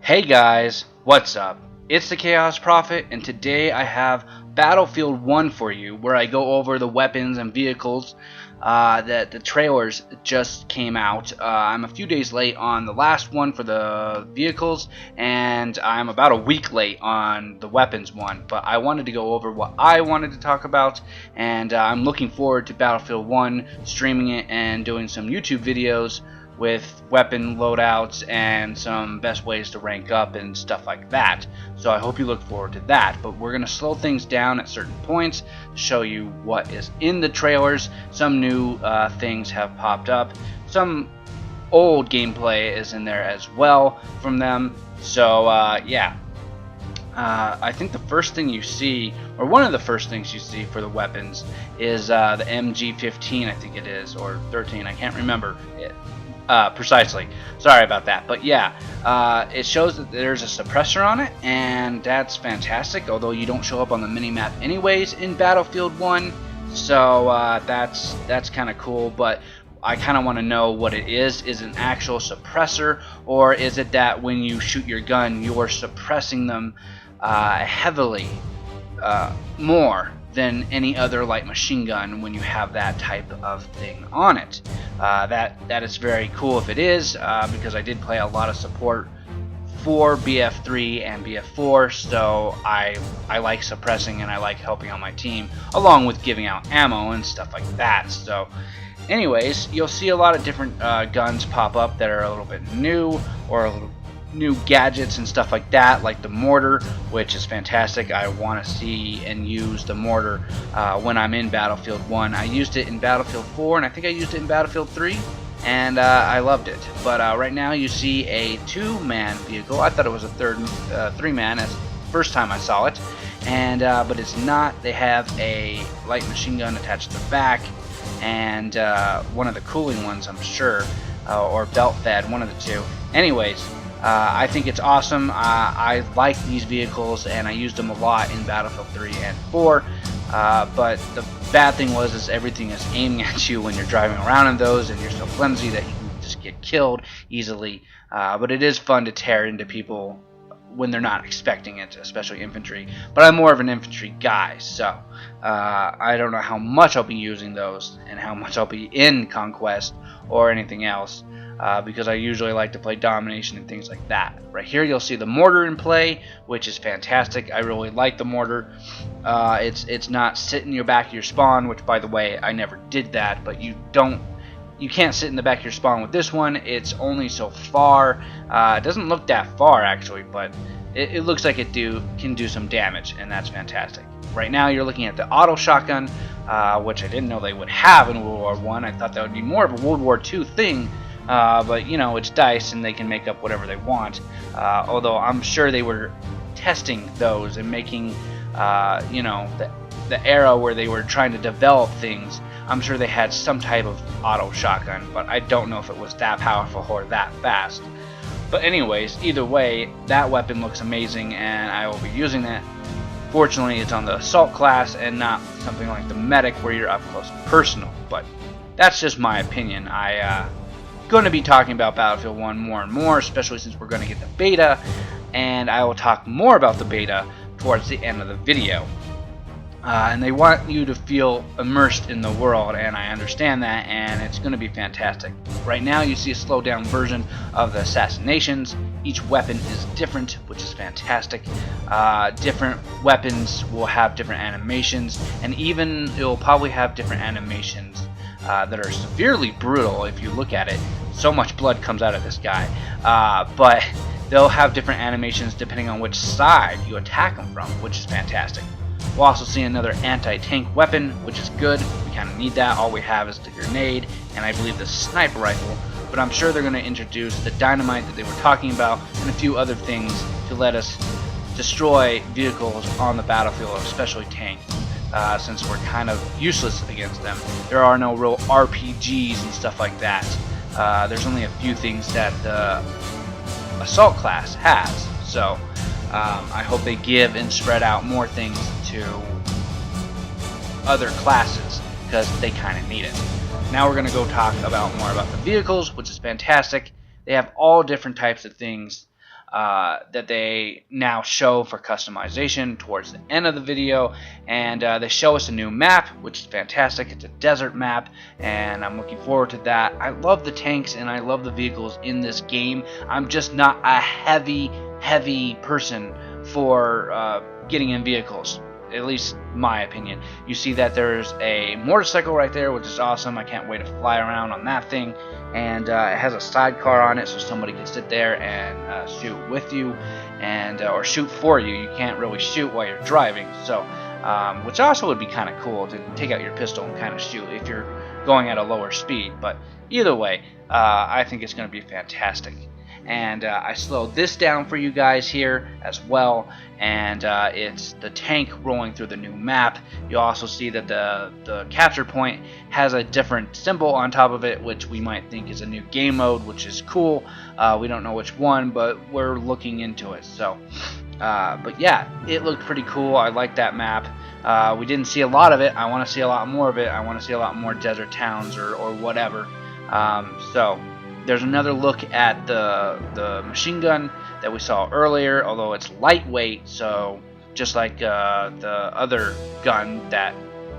Hey guys, what's up? It's the Chaos Prophet, and today I have Battlefield 1 for you, where I go over the weapons and vehicles that the trailers just came out. I'm a few days late on the last one for the vehicles, and I'm about a week late on the weapons one, but I wanted to go over what I wanted to talk about, and I'm looking forward to Battlefield 1, streaming it and doing some YouTube videos with weapon loadouts and some best ways to rank up and stuff like that. So I hope you look forward to that, but we're going to slow things down at certain points to show you what is in the trailers. Some new things have popped up, some old gameplay is in there as well from them. So yeah, I think the first thing you see, or one of the first things you see for the weapons, is the MG15, I think it is, or 13, I can't remember it precisely. Sorry about that. But yeah, it shows that there's a suppressor on it, and that's fantastic, although you don't show up on the minimap anyways in Battlefield 1, so that's kind of cool. But I kind of want to know what it is. Is it an actual suppressor, or is it that when you shoot your gun you're suppressing them heavily more than any other light machine gun when you have that type of thing on it? That is very cool if it is, because I did play a lot of support for BF3 and BF4, so I like suppressing and I like helping on my team, along with giving out ammo and stuff like that. So anyways, you'll see a lot of different guns pop up that are a little bit new, or a little new gadgets and stuff like that, like the mortar, which is fantastic. I want to see and use the mortar when I'm in Battlefield 1. I used it in Battlefield 4, and I think I used it in Battlefield 3, and I loved it. But right now you see a two-man vehicle. I thought it was a three-man as the first time I saw it, and but it's not. They have a light machine gun attached to the back, and one of the cooling ones, I'm sure, or belt fed, one of the two. Anyways, I think it's awesome. I like these vehicles, and I used them a lot in Battlefield 3 and 4. But the bad thing is everything is aiming at you when you're driving around in those, and you're so flimsy that you can just get killed easily. But it is fun to tear into people when they're not expecting it, especially infantry. But I'm more of an infantry guy, so I don't know how much I'll be using those and how much I'll be in Conquest or anything else. Because I usually like to play domination and things like that. Right here you'll see the mortar in play, which is fantastic. I really like the mortar. It's not sitting in your back of your spawn, which, by the way, I never did that, but you can't sit in the back of your spawn with this one. It's only so far. It doesn't look that far actually, but it looks like it can do some damage, and that's fantastic. Right now you're looking at the auto shotgun, which I didn't know they would have in World War I. I thought that would be more of a World War II thing. But you know, it's DICE and they can make up whatever they want, although I'm sure they were testing those and making you know, the era where they were trying to develop things. I'm sure they had some type of auto shotgun, but I don't know if it was that powerful or that fast. But anyways, either way, that weapon looks amazing, and I will be using that. Fortunately, it's on the assault class and not something like the medic where you're up close and personal, but that's just my opinion. Going to be talking about Battlefield 1 more and more, especially since we're going to get the beta, and I will talk more about the beta towards the end of the video. And they want you to feel immersed in the world, and I understand that, and it's going to be fantastic. Right now you see a slowed down version of the assassinations. Each weapon is different, which is fantastic. Different weapons will have different animations, and even it will probably have different animations that are severely brutal if you look at it. So much blood comes out of this guy, but they'll have different animations depending on which side you attack them from, which is fantastic. We'll also see another anti-tank weapon, which is good. We kind of need that. All we have is the grenade and I believe the sniper rifle, but I'm sure they're going to introduce the dynamite that they were talking about and a few other things to let us destroy vehicles on the battlefield, especially tanks. Since we're kind of useless against them. There are no real RPGs and stuff like that. There's only a few things that the assault class has. So I hope they give and spread out more things to other classes, because they kind of need it. Now we're going to go talk about more about the vehicles, which is fantastic. They have all different types of things that they now show for customization towards the end of the video, and they show us a new map, which is fantastic. It's a desert map, and I'm looking forward to that. I love the tanks and I love the vehicles in this game. I'm just not a heavy person for getting in vehicles, at least my opinion. You see that there's a motorcycle right there, which is awesome. I can't wait to fly around on that thing, and it has a sidecar on it, so somebody can sit there and shoot with you, and or shoot for you. You can't really shoot while you're driving, so which also would be kind of cool to take out your pistol and kind of shoot if you're going at a lower speed. But either way, I think it's going to be fantastic. And I slowed this down for you guys here as well, and it's the tank rolling through the new map. You also see that the capture point has a different symbol on top of it, which we might think is a new game mode, which is cool. We don't know which one, but we're looking into it. So but yeah, it looked pretty cool. I like that map. We didn't see a lot of it. I want to see a lot more of it. I want to see a lot more desert towns or whatever. So there's another look at the machine gun that we saw earlier, although it's lightweight, so just like the other gun that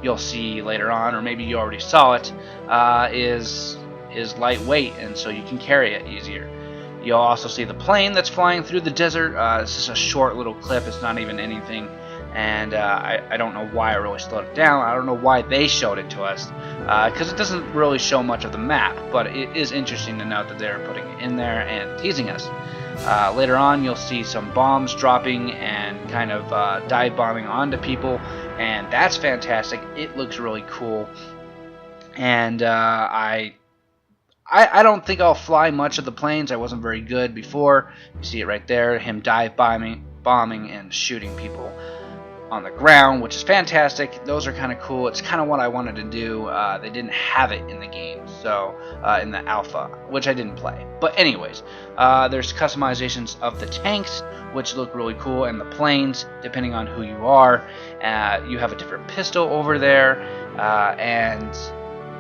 you'll see later on, or maybe you already saw it, is lightweight, and so you can carry it easier. You'll also see the plane that's flying through the desert. This is a short little clip. It's not even anything, and I don't know why I really slowed it down. I don't know why they showed it to us, because it doesn't really show much of the map, but it is interesting to note that they're putting it in there and teasing us. Later on, you'll see some bombs dropping and kind of dive bombing onto people, and that's fantastic. It looks really cool, and I don't think I'll fly much of the planes. I wasn't very good before. You see it right there, him dive bombing and shooting people on the ground, which is fantastic. Those are kind of cool. It's kind of what I wanted to do. They didn't have it in the game, so in the alpha, which I didn't play. But anyways, there's customizations of the tanks, which look really cool, and the planes, depending on who you are. You have a different pistol over there, and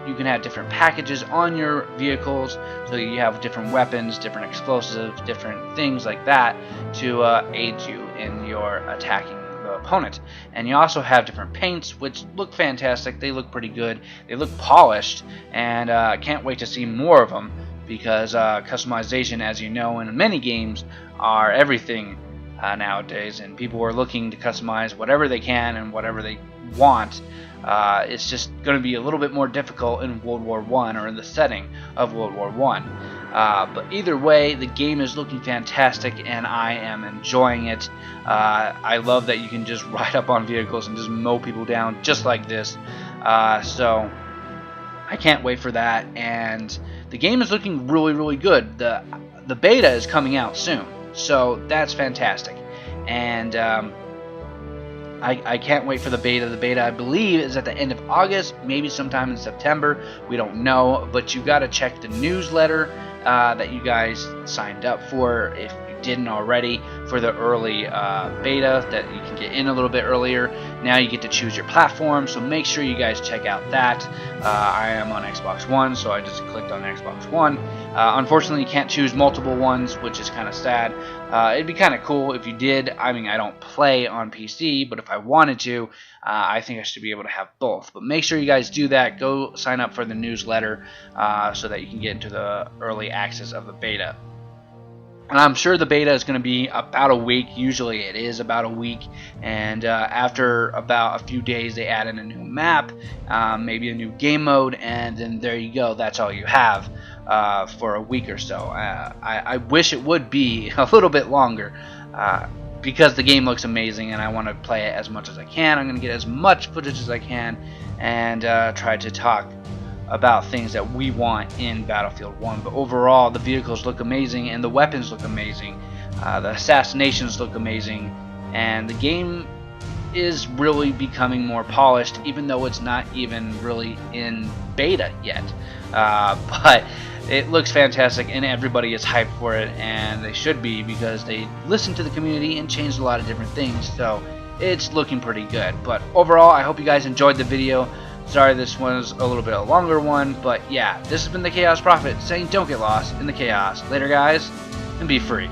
you can have different packages on your vehicles, so you have different weapons, different explosives, different things like that to aid you in your attacking the opponent. And you also have different paints, which look fantastic. They look pretty good. They look polished, and I can't wait to see more of them, because customization, as you know, in many games are everything nowadays, and people are looking to customize whatever they can and whatever they want. It's just going to be a little bit more difficult in World War I, or in the setting of World War I. But either way, the game is looking fantastic, and I am enjoying it. I love that you can just ride up on vehicles and just mow people down just like this. So I can't wait for that, and the game is looking really good. The beta is coming out soon, so that's fantastic. And I can't wait for the beta. The beta, I believe, is at the end of August, maybe sometime in September. We don't know, but you got to check the newsletter that you guys signed up for, if you didn't already, for the early beta that you can get in a little bit earlier. Now you get to choose your platform, so make sure you guys check out that. I am on Xbox One, so I just clicked on Xbox One. Unfortunately, you can't choose multiple ones, which is kind of sad. It'd be kind of cool if you did. I mean, I don't play on PC, but if I wanted to, I think I should be able to have both. But make sure you guys do that. Go sign up for the newsletter so that you can get into the early access of the beta. And I'm sure the beta is going to be about a week. Usually it is about a week. And after about a few days, they add in a new map, maybe a new game mode, and then there you go. That's all you have for a week or so. I wish it would be a little bit longer, because the game looks amazing, and I want to play it as much as I can. I'm going to get as much footage as I can, and try to talk about things that we want in Battlefield 1. But overall, the vehicles look amazing, and the weapons look amazing. The assassinations look amazing, and the game is really becoming more polished, even though it's not even really in beta yet. But it looks fantastic, and everybody is hyped for it, and they should be, because they listened to the community and changed a lot of different things. So it's looking pretty good. But overall, I hope you guys enjoyed the video. Sorry this was a little bit of a longer one, but yeah, this has been the Chaos Prophet saying don't get lost in the chaos. Later guys, and be free.